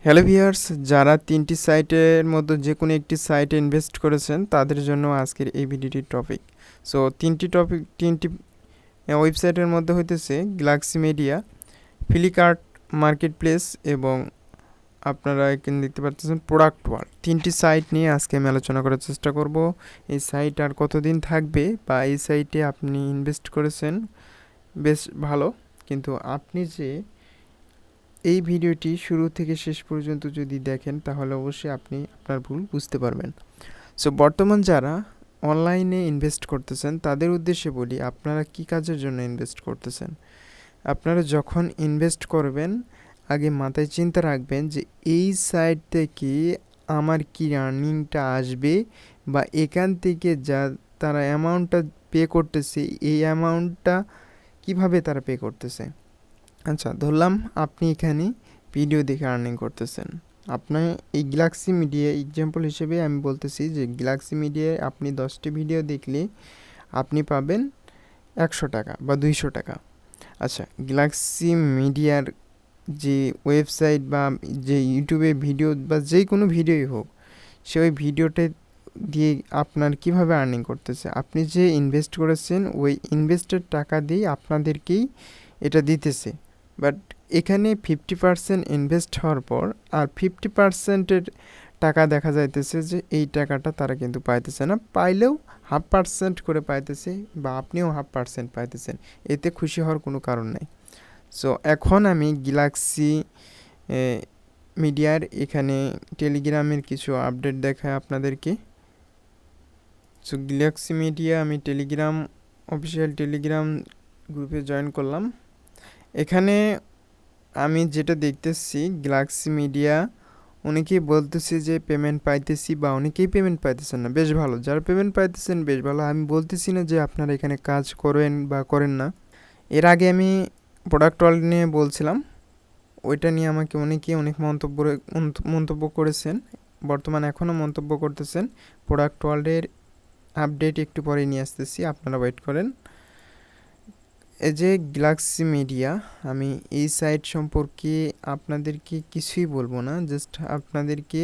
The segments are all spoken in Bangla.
হ্যালো ভিউয়ার্স, যারা ৩টি সাইটের মধ্যে যেকোনো একটি সাইটে ইনভেস্ট করেছেন তাদের জন্য আজকের এই ভিডিওটির টপিক। সো ৩টি ওয়েবসাইটের মধ্যে হইতেছে গ্যালাক্সি মিডিয়া, ফ্লিপকার্ট মার্কেটপ্লেস এবং আপনারা এখানে দেখতে পাচ্ছেন প্রোডাক্ট ওয়ার্ল্ড। ৩টি সাইট নিয়ে আজকে আমি আলোচনা করার চেষ্টা করব। এই সাইট আর কতদিন থাকবে বা এই সাইটে আপনি ইনভেস্ট করেছেন বেশ ভালো, কিন্তু আপনি যে এই ভিডিওটি শুরু থেকে শেষ পর্যন্ত যদি দেখেন তাহলে অবশ্যই আপনি আপনার ভুল বুঝতে পারবেন। সো বর্তমান যারা অনলাইনে ইনভেস্ট করতেছেন তাদের উদ্দেশ্যে বলি, আপনারা কি কাজের জন্য ইনভেস্ট করতেছেন। আপনারা যখন ইনভেস্ট করবেন আগে মাথায় চিন্তা রাখবেন যে এই সাইট থেকে আমার কি আর্নিংটা আসবে, বা এখান থেকে যা তারা অ্যামাউন্টটা পে করতেছে এই অ্যামাউন্টটা কিভাবে তারা পে করতেছে। আচ্ছা, ধরলাম আপনি এখানে ভিডিও দেখে আর্নিং করতেছেন। আপনার এই গ্যালাক্সি মিডিয়া এক্সাম্পল হিসেবে আমি বলতেছি যে গ্যালাক্সি মিডিয়ায় আপনি 10টি ভিডিও দেখলে আপনি পাবেন 100 টাকা বা 200 টাকা। আচ্ছা, গ্যালাক্সি মিডিয়ার যে ওয়েবসাইট বা যে ইউটিউবে ভিডিও বা যে কোনো ভিডিওই হোক, সে ওই ভিডিওতে দিয়ে আপনার কিভাবে আর্নিং করতেছে, আপনি যে ইনভেস্ট করেছেন ওই ইনভেস্টের টাকা দিয়ে আপনাদেরকেই এটা দিতেছে। বাট এখানে 50% ইনভেস্ট হওয়ার পর আর 50%-এর টাকা দেখা যাইতেছে যে এই টাকাটা তারা কিন্তু পাইতেছে না, পাইলেও 0.5% করে পাইতেছে বা আপনিও 0.5% পাইতেছেন। এতে খুশি হওয়ার কোনো কারণ নাই। সো এখন আমি গ্যালাক্সি মিডিয়ার এখানে টেলিগ্রামের কিছু আপডেট দেখায় আপনাদেরকে। সো গ্যালাক্সি মিডিয়া আমি টেলিগ্রাম অফিসিয়াল টেলিগ্রাম গ্রুপে জয়েন করলাম। এখানে আমি যেটা দেখতেছি গ্যালাক্সি মিডিয়া অনেকেই বলতেছে যে পেমেন্ট পাইতেছি, বা অনেকেই পেমেন্ট পাইতেছেন না। বেশ ভালো, যারা পেমেন্ট পাইতেছেন বেশ ভালো। আমি বলতেছি না যে আপনারা এখানে কাজ করেন বা করেন না। এর আগে আমি প্রোডাক্ট ওয়ার্ল্ড নিয়ে বলছিলাম, ওইটা নিয়ে আমাকে অনেকেই অনেক মন্তব্য করেছেন, বর্তমানে এখনও মন্তব্য করতেছেন। প্রোডাক্ট ওয়ার্ল্ডের আপডেট একটু পরে নিয়ে আসতেছি, আপনারা ওয়েট করেন। এই যে গ্যালাক্সি মিডিয়া, আমি এই সাইট সম্পর্কে আপনাদেরকে কিছুই বলবো না, জাস্ট আপনাদেরকে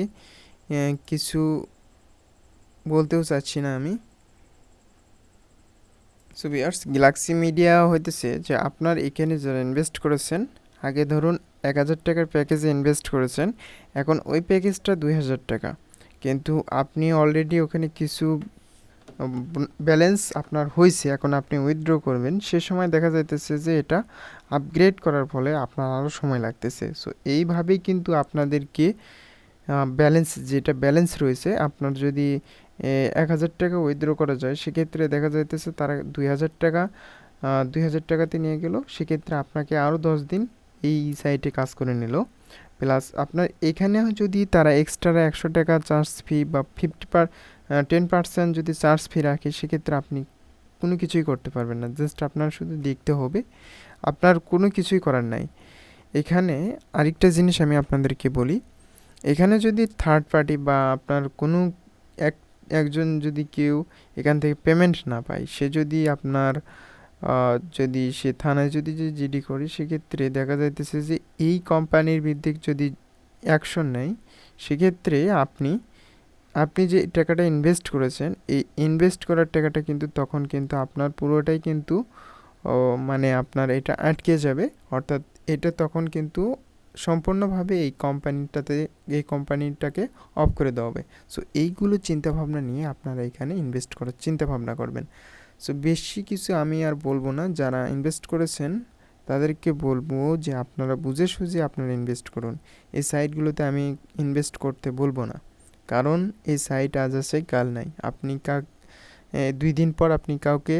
কিছু বলতেও চাচ্ছি না আমি। সো ভিউয়ার্স, গ্যালাক্সি মিডিয়া হইতেছে যে আপনার এখানে যারা ইনভেস্ট করেছেন, আগে ধরুন 1000 টাকার প্যাকেজে ইনভেস্ট করেছেন, এখন ওই প্যাকেজটা 2000 টাকা, কিন্তু আপনি অলরেডি ওখানে কিছু ব্যালেন্স আপনার হয়েছে, এখন আপনি উইথড্র করবেন, সে সময় দেখা যাইতেছে যে এটা আপগ্রেড করার ফলে আপনার আরও সময় লাগতেছে। সো এইভাবেই কিন্তু আপনাদেরকে যেটা ব্যালেন্স রয়েছে, আপনার যদি 1000 টাকা উইথড্র করা যায়, সেক্ষেত্রে দেখা যাইতেছে তারা 2000 টাকা 2000 টাকাতে নিয়ে গেল, সেক্ষেত্রে আপনাকে আরও 10 দিন এই সাইটে কাজ করে নিল। প্লাস আপনার এখানে যদি তারা এক্সট্রা 100 টাকা চার্জ ফি বা 10% যদি চার্জ ফি রাখে, সেক্ষেত্রে আপনি কোনো কিছুই করতে পারবেন না। জাস্ট আপনার শুধু দেখতে হবে, আপনার কোনো কিছুই করার নাই। এখানে আরেকটা জিনিস আমি আপনাদেরকে বলি, এখানে যদি থার্ড পার্টি বা আপনার কোনো এক একজন যদি কেউ এখান থেকে পেমেন্ট না পায়, সে যদি আপনার যদি সে থানায় যদি জিডি করে, সেক্ষেত্রে দেখা যাইতেছে যে এই কোম্পানির বিরুদ্ধে যদি অ্যাকশন নেয়, সেক্ষেত্রে আপনি আপনি যে টাকাটা ইনভেস্ট করেছেন, এই ইনভেস্ট করার টাকাটা কিন্তু তখন কিন্তু আপনার পুরোটাই কিন্তু মানে আপনার এটা আটকে যাবে, অর্থাৎ এটা তখন কিন্তু সম্পূর্ণভাবে এই কোম্পানিটাকে অফ করে দেওয়া হবে। সো এইগুলো চিন্তাভাবনা নিয়ে আপনারা এখানে ইনভেস্ট করার চিন্তাভাবনা করবেন। সো বেশি কিছু আমি আর বলবো না, যারা ইনভেস্ট করেছেন তাদেরকে বলবো যে আপনারা বুঝে সুঝে আপনারা ইনভেস্ট করুন। এই সাইটগুলোতে আমি ইনভেস্ট করতে বলবো না, কারণ এই সাইট আজ আছে কাল নাই। আপনি 2 দিন পর আপনি কাউকে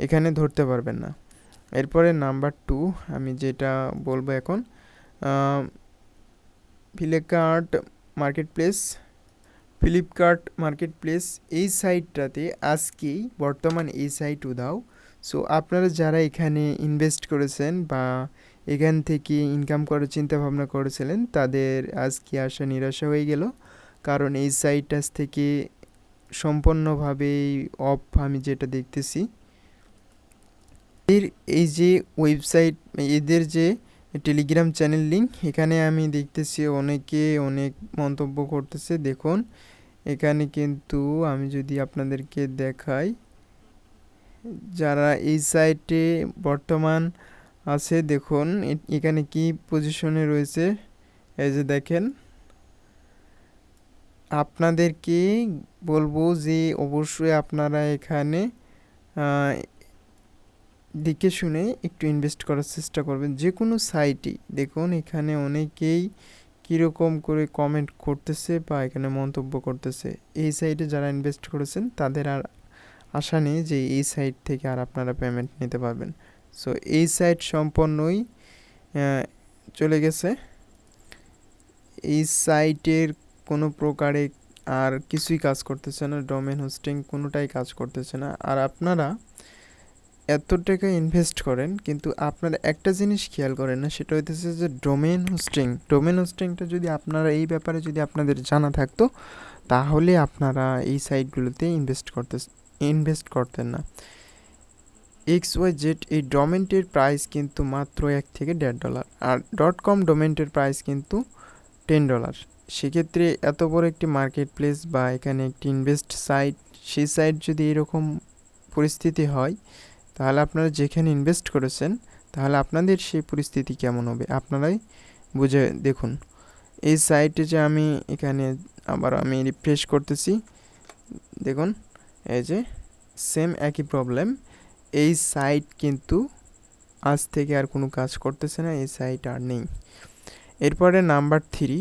এখানে ধরতে পারবেন না। এরপরে নাম্বার 2 আমি যেটা বলবো এখন, ফ্লিপকার্ট মার্কেটপ্লেস। ফ্লিপকার্ট মার্কেটপ্লেস এই সাইটটাতে আজকেই বর্তমান এই সাইট উধাও। সো আপনারা যারা এখানে ইনভেস্ট করেছেন বা এখান থেকে ইনকাম করার চিন্তা ভাবনা করেছিলেন, তাদের আজকে আশা নিরাশা হয়ে গেল, কারণ এই সাইট আজ থেকে সম্পূর্ণভাবেই অফ। আমি যেটা দেখতেছি, এই যে ওয়েবসাইট, এদের যে টেলিগ্রাম চ্যানেল লিঙ্ক। এখানে আমি দেখতেছি অনেকে অনেক মন্তব্য করতেছে। দেখুন এখানে কিন্তু আমি যদি আপনাদেরকে দেখাই, যারা এই সাইটে বর্তমান আছে, দেখুন এখানে কি পজিশনে রয়েছে। এই যে দেখেন, আপনাদেরকে বলবো যে অবশ্যই আপনারা এখানে দেখে শুনে একটু ইনভেস্ট করার চেষ্টা করবেন যে কোনো সাইটই। দেখুন এখানে অনেকেই কীরকম করে কমেন্ট করতেছে বা এখানে মন্তব্য করতেছে। এই সাইটে যারা ইনভেস্ট করেছেন তাদের আর আশা নেই যে এই সাইট থেকে আর আপনারা পেমেন্ট নিতে পারবেন। সো এই সাইট সম্পূর্ণই চলে গেছে। এই সাইটের কোনো প্রকারে আর কিছুই কাজ করতেছে না, ডোমেন হোস্টিং কোনোটাই কাজ করতেছে না। আর আপনারা এত টাকা ইনভেস্ট করেন কিন্তু আপনারা একটা জিনিস খেয়াল করেন না, সেটা হইতেছে যে ডোমেন হোস্টিংটা যদি আপনারা এই ব্যাপারে যদি আপনাদের জানা থাকতো তাহলে আপনারা এই সাইটগুলোতে ইনভেস্ট করতেন না। XYZ এই ডোমেনটির প্রাইস কিন্তু মাত্র $1 থেকে $1.5, আর .com ডোমেনটির প্রাইস কিন্তু $10। সেক্ষেত্রে এত বড় একটি মার্কেট প্লেস বা এখানে একটি ইনভেস্ট সাইট, সেই সাইট যদি এরকম পরিস্থিতি হয় তাহলে আপনারা যেখানে ইনভেস্ট করেছেন তাহলে আপনাদের সেই পরিস্থিতি কেমন হবে আপনারাই বুঝে দেখুন। এই সাইটে যে আমি এখানে আবার আমি রিফ্রেশ করতেছি, দেখুন এই যে সেম একই প্রবলেম। এই সাইট কিন্তু আজ থেকে আর কোনো কাজ করতেছে না, এই সাইট আর নেই। এরপরে নাম্বার 3,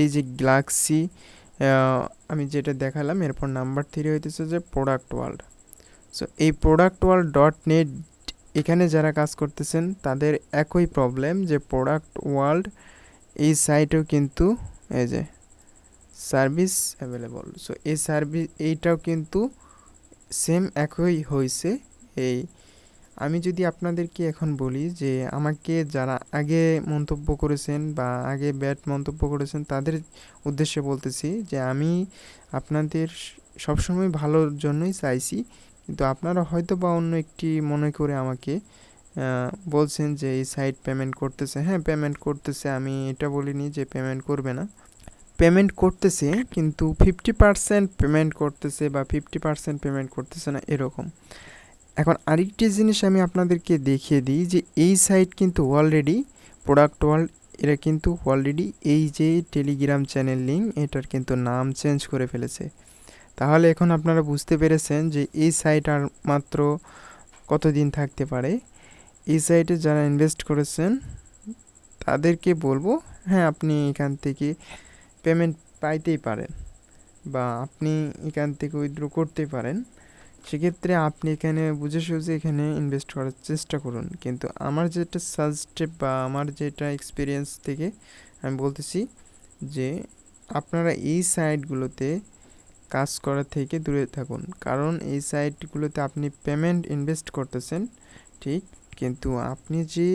এই যে গ্যালাক্সি আমি যেটা দেখালাম, এরপর নাম্বার 3 হইতেছে যে প্রোডাক্ট ওয়ার্ল্ড। সো এই প্রোডাক্ট ওয়ার্ল্ড .net এখানে যারা কাজ করতেছেন তাদের একই প্রবলেম যে প্রোডাক্ট ওয়ার্ল্ড এই সাইটেও কিন্তু এই যে সার্ভিস অ্যাভেলেবল। সো এই এইটাও কিন্তু সেম একই হয়েছে। এই আমি যদি আপনাদেরকে এখন বলি যে আমাকে যারা আগে মন্তব্য করেছেন বা আগে ব্যাড মন্তব্য করেছেন তাদের উদ্দেশ্যে বলতেছি যে আমি আপনাদের সবসময় ভালোর জন্যই চাইছি, কিন্তু আপনারা হয়তো বা অন্য একটি মনে করে আমাকে বলছেন যে এই সাইট পেমেন্ট করতেছে। হ্যাঁ, পেমেন্ট করতেছে, আমি এটা বলিনি যে পেমেন্ট করবে না। পেমেন্ট করতেছে কিন্তু 50% পেমেন্ট করতেছে বা 50% পেমেন্ট করতেছে না, এরকম। এখন আরেকটি জিনিস আমি আপনাদেরকে দেখিয়ে দিই যে এই সাইট কিন্তু অলরেডি প্রোডাক্ট ওয়ার্ল্ড, এরা কিন্তু অলরেডি এই যে টেলিগ্রাম চ্যানেল লিঙ্ক এটার কিন্তু নাম চেঞ্জ করে ফেলেছে। তাহলে এখন আপনারা বুঝতে পেরেছেন যে এই সাইট আর মাত্র কতদিন থাকতে পারে। এই সাইটে যারা ইনভেস্ট করেছেন তাদেরকে বলবো, হ্যাঁ আপনি এখান থেকে পেমেন্ট পাইতেই পারেন বা আপনি এখান থেকে উইথড্র করতেই পারেন। সেক্ষেত্রে আপনি এখানে বুঝে সুঝে এখানে ইনভেস্ট করার চেষ্টা করুন। কিন্তু আমার যেটা সাজেস্টেড বা আমার যেটা এক্সপিরিয়েন্স থেকে আমি বলতেছি যে আপনারা এই সাইটগুলোতে কাজ করা থেকে দূরে থাকুন, কারণ এই সাইটগুলোতে আপনি পেমেন্ট ইনভেস্ট করতেছেন ঠিক, কিন্তু আপনি যে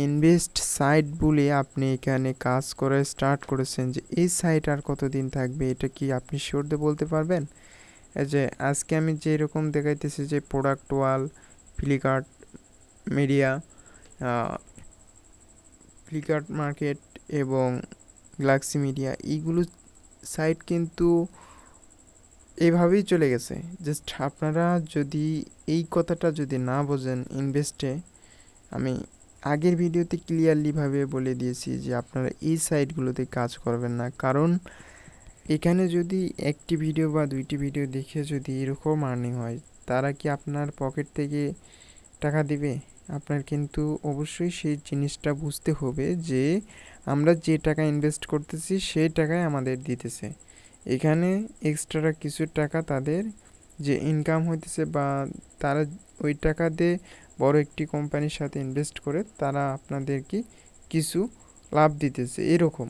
ইনভেস্ট সাইট বলে আপনি এখানে কাজ করে স্টার্ট করেছেন যে এই সাইট আর কতদিন থাকবে, এটা কি আপনি শিওর দিয়ে বলতে পারবেন? এই যে আজকে আমি যে এরকম দেখাইতেছি যে প্রোডাক্ট ওয়াল, ফ্লিপকার্ট মিডিয়া, ফ্লিপকার্ট মার্কেট এবং গ্যালাক্সি মিডিয়া, এইগুলো সাইট কিন্তু এইভাবেই চলে গেছে। জাস্ট আপনারা যদি এই কথাটা যদি না বোঝেন ইনভেস্টে, আমি আগের ভিডিওতে ক্লিয়ারলিভাবে বলে দিয়েছি যে আপনারা এই সাইটগুলোতে কাজ করবেন না, কারণ এখানে যদি একটি ভিডিও বা দুইটি ভিডিও দেখে যদি এরকম আর্নিং হয়, তারা কি আপনার পকেট থেকে টাকা দিবে? আপনার কিন্তু অবশ্যই সেই জিনিসটা বুঝতে হবে যে আমরা যে টাকা ইনভেস্ট করতেছি সেই টাকাই আমাদের দিতেছে। এখানে এক্সট্রা কিছু টাকা তাদের যে ইনকাম হইতেছে বা তারা ওই টাকা দিয়ে বড় একটি কোম্পানির সাথে ইনভেস্ট করে তারা আপনাদেরকে কিছু লাভ দিতেছে এরকম।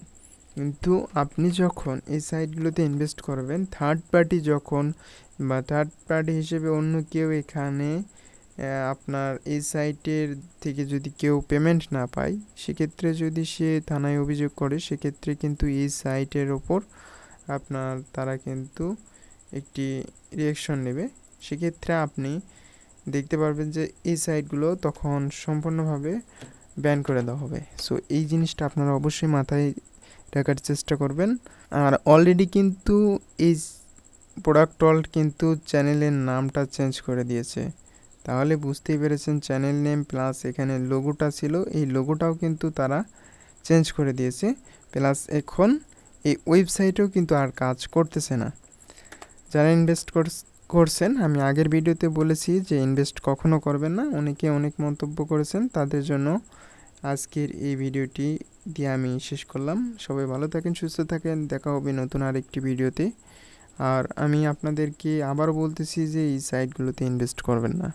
কিন্তু আপনি যখন এই সাইটগুলোতে ইনভেস্ট করবেন, থার্ড পার্টি হিসেবে অন্য কেউ এখানে আপনার এই সাইটের থেকে যদি কেউ পেমেন্ট না পায়, সেক্ষেত্রে যদি সে থানায় অভিযোগ করে, সেক্ষেত্রে কিন্তু এই সাইটের ওপর তারা কিন্তু একটি রিঅ্যাকশন নেবে। সেক্ষেত্রে আপনি দেখতে পারবেন যে এই সাইটগুলো তখন সম্পূর্ণভাবে ব্যান করে দেওয়া হবে। সো এই জিনিসটা আপনারা অবশ্যই মাথায় রাখার চেষ্টা করবেন। আর অলরেডি কিন্তু এই প্রোডাক্ট ওয়ার্ল্ড কিন্তু চ্যানেলের নামটা চেঞ্জ করে দিয়েছে, তাহলে বুঝতেই পেরেছেন চ্যানেল নেম প্লাস এখানে লোগোটা ছিল, এই লোগোটাও কিন্তু তারা চেঞ্জ করে দিয়েছে। প্লাস এখন এই ওয়েবসাইটেও কিন্তু আর কাজ করতেছে না। যারা ইনভেস্ট করছেন, আমি আগের ভিডিওতে বলেছি যে ইনভেস্ট কখনো করবেন না, অনেকে অনেক মন্তব্য করেছেন, তাদের জন্য আজকের এই ভিডিওটি দিয়ে আমি শেষ করলাম। সবাই ভালো থাকেন, সুস্থ থাকেন, দেখা হবে নতুন আরেকটি ভিডিওতে। আর আমি আপনাদেরকে আবার বলতেছি যে এই সাইটগুলোতে ইনভেস্ট করবেন না।